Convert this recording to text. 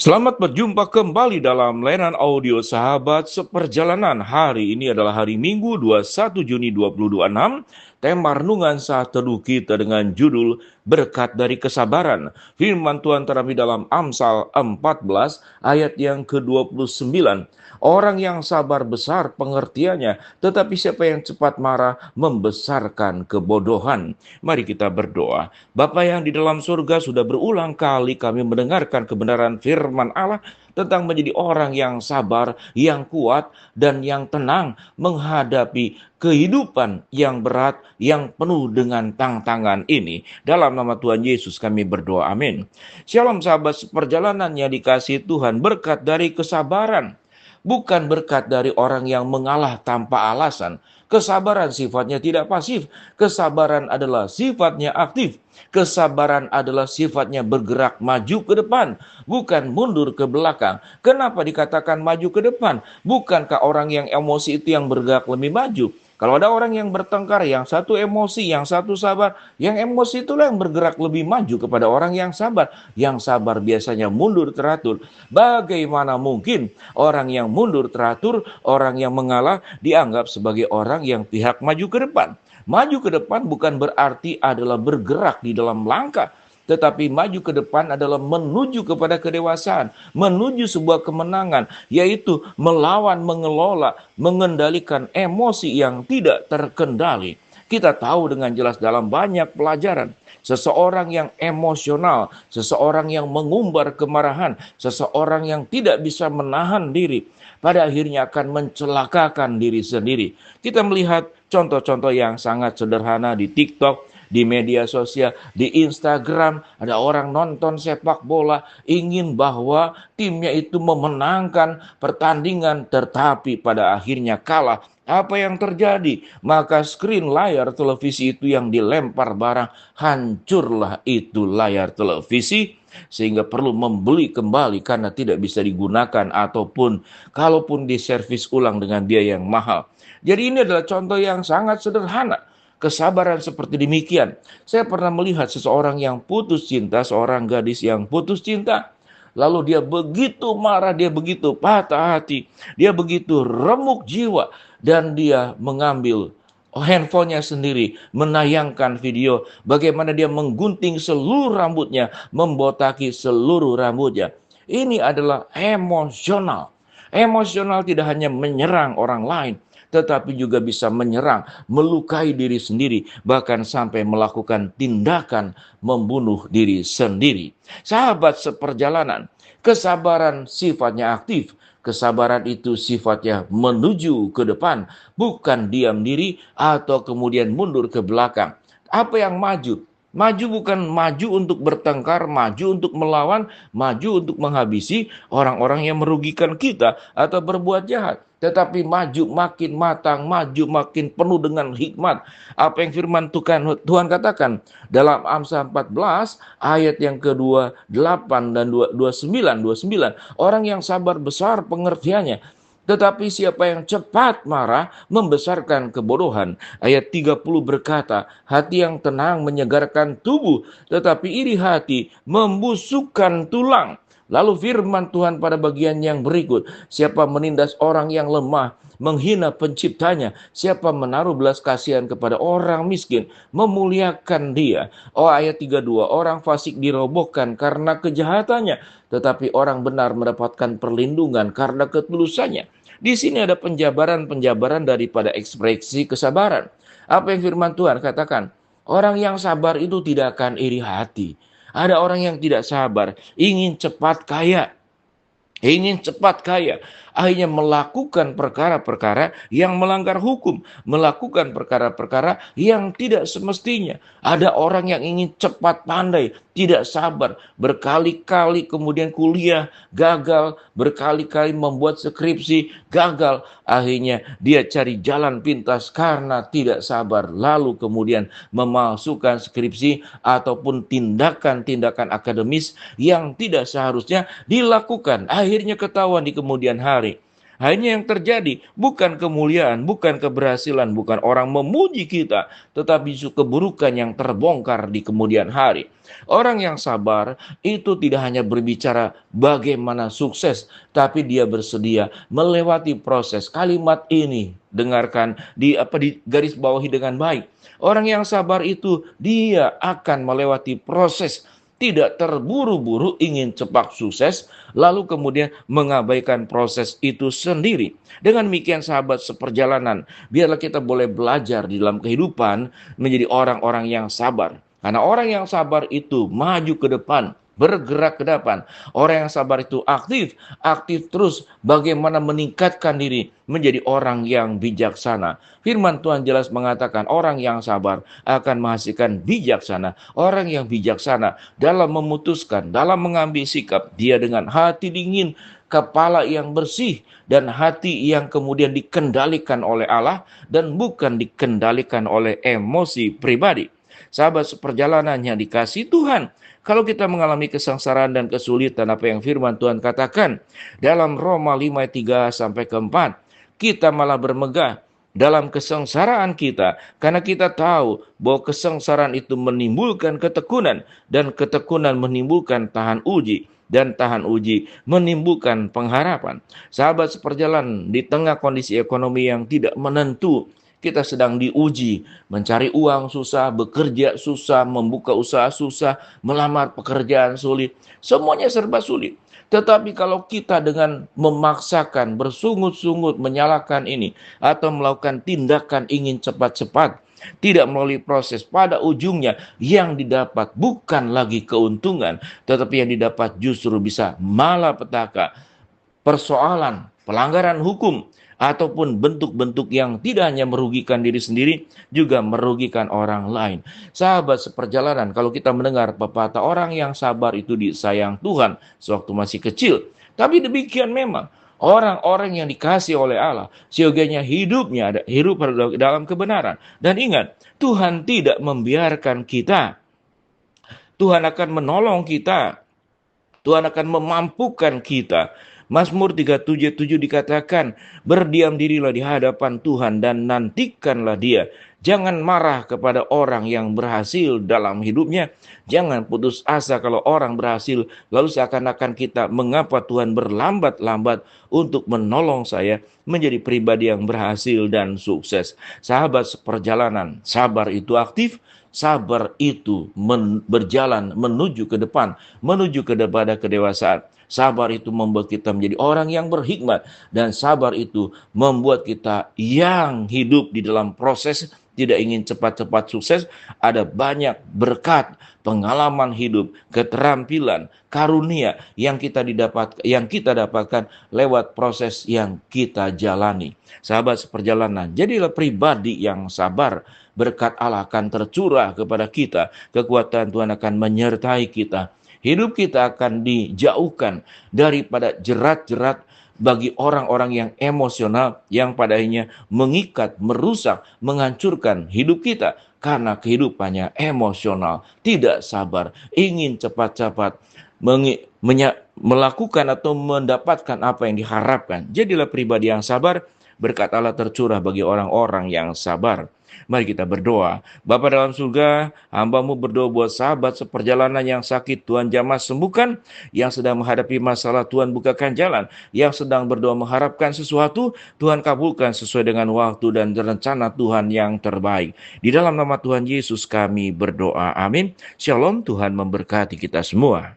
Selamat berjumpa kembali dalam layanan audio Sahabat Seperjalanan. Hari ini adalah hari Minggu 21 Juni 2026. Tema renungan saat teduh kita dengan judul Berkat dari Kesabaran. Firman Tuhan terambil dalam Amsal 14 ayat yang ke-29. Orang yang sabar besar pengertiannya, tetapi siapa yang cepat marah membesarkan kebodohan. Mari kita berdoa. Bapa yang di dalam surga, sudah berulang kali kami mendengarkan kebenaran firman Allah tentang menjadi orang yang sabar, yang kuat, dan yang tenang menghadapi kehidupan yang berat, yang penuh dengan tantangan ini. Dalam nama Tuhan Yesus kami berdoa, amin. Shalom sahabat seperjalanan yang dikasihi Tuhan, berkat dari kesabaran. Bukan berkat dari orang yang mengalah tanpa alasan. Kesabaran sifatnya tidak pasif. Kesabaran adalah sifatnya aktif. Kesabaran adalah sifatnya bergerak maju ke depan, bukan mundur ke belakang. Kenapa dikatakan maju ke depan? Bukankah orang yang emosi itu yang bergerak lebih maju? Kalau ada orang yang bertengkar, yang satu emosi, yang satu sabar, yang emosi itulah yang bergerak lebih maju kepada orang yang sabar. Yang sabar biasanya mundur teratur. Bagaimana mungkin orang yang mundur teratur, orang yang mengalah dianggap sebagai orang yang pihak maju ke depan? Maju ke depan bukan berarti adalah bergerak di dalam langkah, tetapi maju ke depan adalah menuju kepada kedewasaan, menuju sebuah kemenangan, yaitu melawan, mengelola, mengendalikan emosi yang tidak terkendali. Kita tahu dengan jelas dalam banyak pelajaran, seseorang yang emosional, seseorang yang mengumbar kemarahan, seseorang yang tidak bisa menahan diri, pada akhirnya akan mencelakakan diri sendiri. Kita melihat contoh-contoh yang sangat sederhana di TikTok, di media sosial, di Instagram. Ada orang nonton sepak bola, ingin bahwa timnya itu memenangkan pertandingan, tetapi pada akhirnya kalah. Apa yang terjadi? Maka screen layar televisi itu yang dilempar barang, hancurlah itu layar televisi, sehingga perlu membeli kembali karena tidak bisa digunakan, ataupun kalaupun diservis ulang dengan biaya yang mahal. Jadi ini adalah contoh yang sangat sederhana. Kesabaran seperti demikian. Saya pernah melihat seseorang yang putus cinta, seorang gadis yang putus cinta. Lalu dia begitu marah, dia begitu patah hati, dia begitu remuk jiwa, dan dia mengambil handphonenya sendiri, menayangkan video bagaimana dia menggunting seluruh rambutnya, membotaki seluruh rambutnya. Ini adalah emosional. Emosional tidak hanya menyerang orang lain, tetapi juga bisa menyerang, melukai diri sendiri, bahkan sampai melakukan tindakan membunuh diri sendiri. Sahabat seperjalanan, kesabaran sifatnya aktif. Kesabaran itu sifatnya menuju ke depan, bukan diam diri atau kemudian mundur ke belakang. Apa yang maju? Maju bukan maju untuk bertengkar, maju untuk melawan, maju untuk menghabisi orang-orang yang merugikan kita atau berbuat jahat. Tetapi maju makin matang, maju makin penuh dengan hikmat. Apa yang firman Tuhan katakan dalam Amsal 14 ayat yang kedua 8 dan 29. Orang yang sabar besar pengertiannya, tetapi siapa yang cepat marah membesarkan kebodohan. Ayat 30 berkata, hati yang tenang menyegarkan tubuh, tetapi iri hati membusukkan tulang. Lalu firman Tuhan pada bagian yang berikut, siapa menindas orang yang lemah, menghina penciptanya, siapa menaruh belas kasihan kepada orang miskin, memuliakan dia. Oh, ayat 32, orang fasik dirobohkan karena kejahatannya, tetapi orang benar mendapatkan perlindungan karena ketulusannya. Di sini ada penjabaran-penjabaran daripada ekspresi kesabaran. Apa yang firman Tuhan katakan? Orang yang sabar itu tidak akan iri hati. Ada orang yang tidak sabar, ingin cepat kaya. Akhirnya melakukan perkara-perkara yang melanggar hukum, melakukan perkara-perkara yang tidak semestinya. Ada orang yang ingin cepat pandai, tidak sabar, berkali-kali kemudian kuliah gagal, berkali-kali membuat skripsi gagal. Akhirnya dia cari jalan pintas karena tidak sabar, lalu kemudian memalsukan skripsi ataupun tindakan-tindakan akademis yang tidak seharusnya dilakukan. Akhirnya ketahuan di kemudian hari. Hanya yang terjadi bukan kemuliaan, bukan keberhasilan, bukan orang memuji kita, tetapi justru keburukan yang terbongkar di kemudian hari. Orang yang sabar itu tidak hanya berbicara bagaimana sukses, tapi dia bersedia melewati proses. Kalimat ini dengarkan di garis bawahi dengan baik. Orang yang sabar itu dia akan melewati proses, tidak terburu-buru ingin cepat sukses, lalu kemudian mengabaikan proses itu sendiri. Dengan demikian sahabat seperjalanan, biarlah kita boleh belajar di dalam kehidupan menjadi orang-orang yang sabar. Karena orang yang sabar itu maju ke depan, bergerak ke depan. Orang yang sabar itu aktif terus bagaimana meningkatkan diri menjadi orang yang bijaksana. Firman Tuhan jelas mengatakan orang yang sabar akan menghasilkan bijaksana. Orang yang bijaksana dalam memutuskan, dalam mengambil sikap, dia dengan hati dingin, kepala yang bersih, dan hati yang kemudian dikendalikan oleh Allah dan bukan dikendalikan oleh emosi pribadi. Sahabat seperjalanan yang dikasihi Tuhan, kalau kita mengalami kesengsaraan dan kesulitan, apa yang firman Tuhan katakan dalam Roma 5 ayat 3 sampai ke 4, kita malah bermegah dalam kesengsaraan kita, karena kita tahu bahwa kesengsaraan itu menimbulkan ketekunan, dan ketekunan menimbulkan tahan uji, dan tahan uji menimbulkan pengharapan. Sahabat seperjalanan, di tengah kondisi ekonomi yang tidak menentu, kita sedang diuji, mencari uang susah, bekerja susah, membuka usaha susah, melamar pekerjaan sulit, semuanya serba sulit. Tetapi kalau kita dengan memaksakan, bersungut-sungut menyalahkan ini, atau melakukan tindakan ingin cepat-cepat, tidak melalui proses, pada ujungnya yang didapat bukan lagi keuntungan, tetapi yang didapat justru bisa malapetaka, persoalan, pelanggaran hukum, ataupun bentuk-bentuk yang tidak hanya merugikan diri sendiri, juga merugikan orang lain. Sahabat seperjalanan, kalau kita mendengar pepatah orang yang sabar itu disayang Tuhan sewaktu masih kecil. Tapi demikian memang, orang-orang yang dikasih oleh Allah, seyogianya hidupnya hidup dalam kebenaran. Dan ingat, Tuhan tidak membiarkan kita. Tuhan akan menolong kita. Tuhan akan memampukan kita. Mazmur 37:7 dikatakan, berdiam dirilah di hadapan Tuhan dan nantikanlah Dia. Jangan marah kepada orang yang berhasil dalam hidupnya. Jangan putus asa kalau orang berhasil, lalu seakan-akan kita, mengapa Tuhan berlambat-lambat untuk menolong saya menjadi pribadi yang berhasil dan sukses. Sahabat seperjalanan, sabar itu aktif. Sabar itu berjalan menuju ke depan, menuju kepada kedewasaan. Sabar itu membuat kita menjadi orang yang berhikmat, dan sabar itu membuat kita yang hidup di dalam proses, tidak ingin cepat-cepat sukses. Ada banyak berkat, pengalaman hidup, keterampilan, karunia yang kita dapatkan lewat proses yang kita jalani. Sahabat seperjalanan, jadilah pribadi yang sabar. Berkat Allah akan tercurah kepada kita, kekuatan Tuhan akan menyertai kita. Hidup kita akan dijauhkan daripada jerat-jerat bagi orang-orang yang emosional, yang padanya mengikat, merusak, menghancurkan hidup kita. Karena kehidupannya emosional, tidak sabar, ingin cepat-cepat melakukan atau mendapatkan apa yang diharapkan. Jadilah pribadi yang sabar, berkat Allah tercurah bagi orang-orang yang sabar. Mari kita berdoa. Bapa dalam surga, hamba-Mu berdoa buat sahabat seperjalanan yang sakit, Tuhan jamah sembuhkan. Yang sedang menghadapi masalah, Tuhan bukakan jalan. Yang sedang berdoa mengharapkan sesuatu, Tuhan kabulkan sesuai dengan waktu dan rencana Tuhan yang terbaik. Di dalam nama Tuhan Yesus kami berdoa. Amin. Shalom, Tuhan memberkati kita semua.